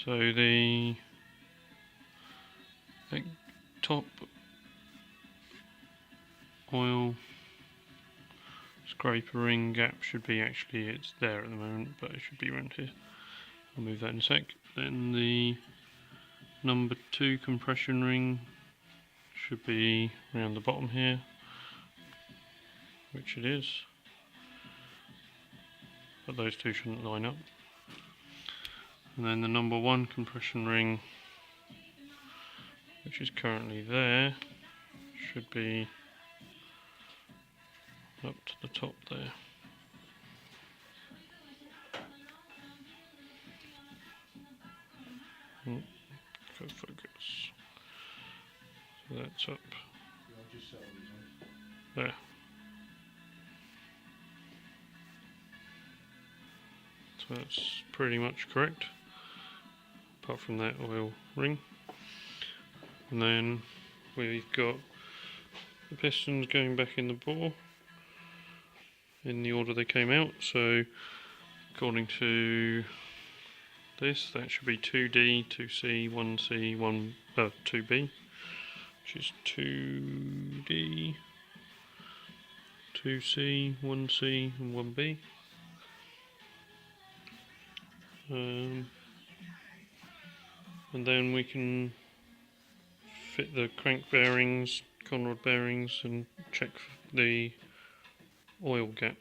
So the top oil scraper ring gap should be, actually it's there at the moment, but it should be around here. I'll move that in a sec. Then the number 2 compression ring should be around the bottom here, which it is, but those two shouldn't line up. And then the number 1 compression ring, which is currently there, should be up to the top there. Go focus. So that's up there. So that's pretty much correct, apart from that oil ring. And then we've got the pistons going back in the bore in the order they came out. So according to this, that should be 2D, 2C, 1C, 2B, which is 2D, 2C, 1C and 1B. And then we can fit the crank bearings, conrod bearings, and check the oil gap.